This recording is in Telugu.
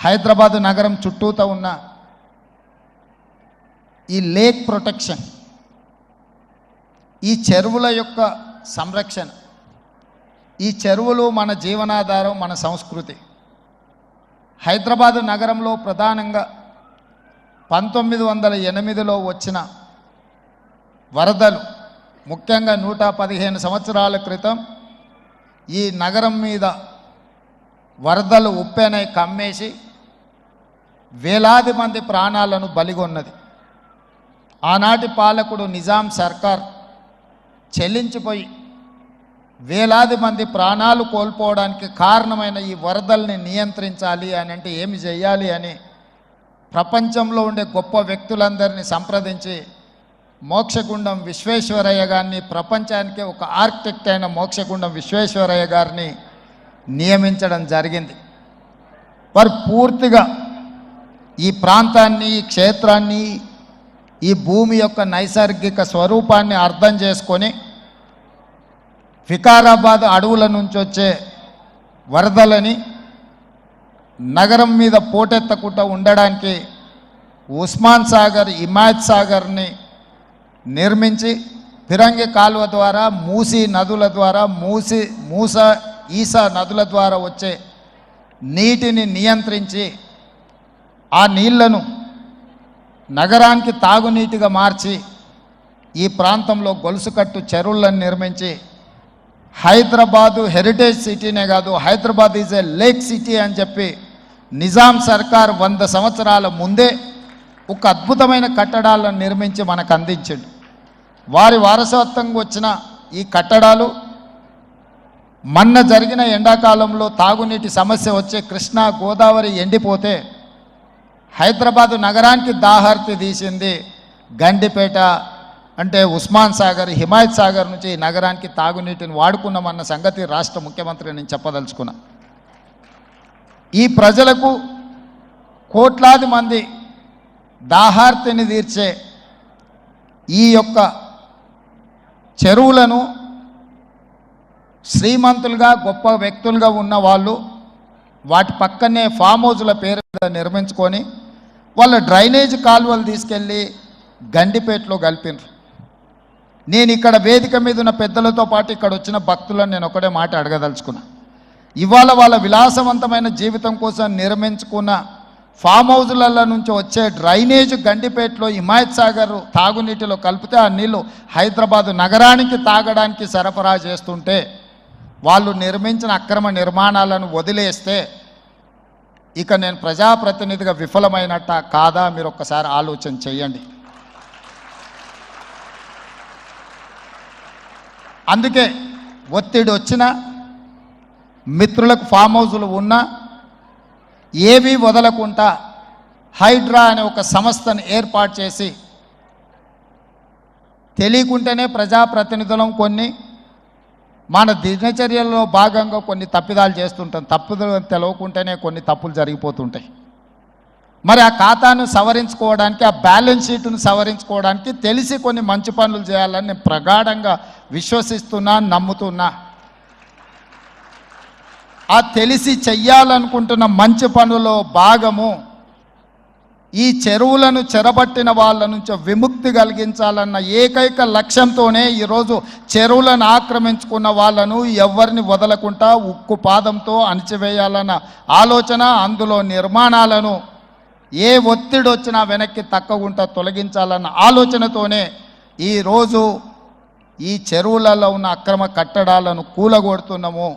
హైదరాబాదు నగరం చుట్టూతో ఉన్న ఈ లేక్ ప్రొటెక్షన్, ఈ చెరువుల యొక్క సంరక్షణ, ఈ చెరువులు మన జీవనాధారం, మన సంస్కృతి. హైదరాబాదు నగరంలో ప్రధానంగా 1908లో వచ్చిన వరదలు, ముఖ్యంగా 115 సంవత్సరాల క్రితం ఈ నగరం మీద వరదలు ఉప్పెనై కమ్మేసి వేలాది మంది ప్రాణాలను బలిగొన్నది. ఆనాటి పాలకుడు నిజాం సర్కార్ చెల్లించిపోయి వేలాది మంది ప్రాణాలు కోల్పోవడానికి కారణమైన ఈ వరదల్ని నియంత్రించాలి అని అంటే ఏమి చేయాలి అని ప్రపంచంలో ఉండే గొప్ప వ్యక్తులందరినీ సంప్రదించి మోక్షగుండం విశ్వేశ్వరయ్య గారిని, ప్రపంచానికే ఒక ఆర్కిటెక్ట్ అయిన మోక్షగుండం విశ్వేశ్వరయ్య గారిని నియమించడం జరిగింది. వారు పూర్తిగా ఈ ప్రాంతాన్ని, ఈ క్షేత్రాన్ని, ఈ భూమి యొక్క నైసర్గిక స్వరూపాన్ని అర్థం చేసుకొని వికారాబాద్ అడవుల నుంచి వచ్చే వరదలని నగరం మీద పోటెత్తకుండా ఉండడానికి ఉస్మాన్ సాగర్, హిమాయత్ సాగర్ని నిర్మించి ఫిరంగి కాలువ ద్వారా, మూసీ నదుల ద్వారా, ఈసా నదుల ద్వారా వచ్చే నీటిని నియంత్రించి ఆ నీళ్లను నగరానికి తాగునీటిగా మార్చి ఈ ప్రాంతంలో గొలుసుకట్టు చెరువులను నిర్మించి హైదరాబాదు హెరిటేజ్ సిటీనే కాదు, Hyderabad is a lake city అని చెప్పి నిజాం సర్కార్ 100 సంవత్సరాల ముందే ఒక అద్భుతమైన కట్టడాలను నిర్మించి మనకు అందించాడు. వారి వారసత్వంగా వచ్చిన ఈ కట్టడాలు మొన్న జరిగిన ఎండాకాలంలో తాగునీటి సమస్య వచ్చే కృష్ణా, గోదావరి ఎండిపోతే హైదరాబాదు నగరానికి దాహార్తి తీసింది గండిపేట, అంటే ఉస్మాన్ సాగర్, హిమాయత్ సాగర్ నుంచి ఈ నగరానికి తాగునీటిని వాడుకున్నామన్న సంగతి రాష్ట్ర ముఖ్యమంత్రి నేను చెప్పదలుచుకున్నా. ఈ ప్రజలకు, కోట్లాది మంది దాహార్తిని తీర్చే ఈ యొక్క చెరువులను శ్రీమంతులుగా, గొప్ప వ్యక్తులుగా ఉన్న వాళ్ళు వాటి పక్కనే ఫామ్ హౌజ్ల పేరు మీద నిర్మించుకొని వాళ్ళ డ్రైనేజ్ కాలువలు తీసుకెళ్ళి గండిపేటలో కలిపినారు. నేను ఇక్కడ వేదిక మీద ఉన్న పెద్దలతో పాటు ఇక్కడ వచ్చిన భక్తులను నేను ఒకటే మాట అడగదలుచుకున్నా. ఇవాళ వాళ్ళ విలాసవంతమైన జీవితం కోసం నిర్మించుకున్న ఫామ్ హౌజ్ల నుంచి వచ్చే డ్రైనేజ్ గండిపేటలో హిమాయత్ సాగర్ తాగునీటిలో కలిపితే ఆ నీళ్లు హైదరాబాదు నగరానికి తాగడానికి సరఫరా చేస్తుంటే వాళ్ళు నిర్మించిన అక్రమ నిర్మాణాలను వదిలేస్తే ఇక నేను ప్రజాప్రతినిధిగా విఫలమైనట్ట కాదా మీరు ఒక్కసారి ఆలోచన చేయండి. అందుకే ఒత్తిడి వచ్చినా, మిత్రులకు ఫామ్ హౌజులు ఉన్నా ఏవీ వదలకుండా హైడ్రా అనే ఒక సంస్థను ఏర్పాటు చేసి తెలియకుంటేనే ప్రజాప్రతినిధులం కొన్ని మన దినచర్యల్లో భాగంగా కొన్ని తప్పిదాలు చేస్తుంటాం. తప్పులు తెలవకుంటేనే కొన్ని తప్పులు జరిగిపోతుంటాయి. మరి ఆ ఖాతాను సవరించుకోవడానికి, ఆ బ్యాలెన్స్ షీట్ను సవరించుకోవడానికి తెలిసి కొన్ని మంచి పనులు చేయాలని నేను ప్రగాఢంగా విశ్వసిస్తున్నా, నమ్ముతున్నా. ఆ తెలిసి చెయ్యాలనుకుంటున్న మంచి పనులో భాగము ఈ చెరువులను చెరబట్టిన వాళ్ళ నుంచి విముక్తి కలిగించాలన్న ఏకైక లక్ష్యంతోనే ఈరోజు చెరువులను ఆక్రమించుకున్న వాళ్ళను ఎవరిని వదలకుండా ఉక్కు పాదంతో అణిచివేయాలన్న ఆలోచన, అందులో నిర్మాణాలను ఏ ఒత్తిడి వచ్చినా వెనక్కి తక్కకుండా తొలగించాలన్న ఆలోచనతోనే ఈరోజు ఈ చెరువులలో ఉన్న అక్రమ కట్టడాలను కూలగొడుతున్నాము.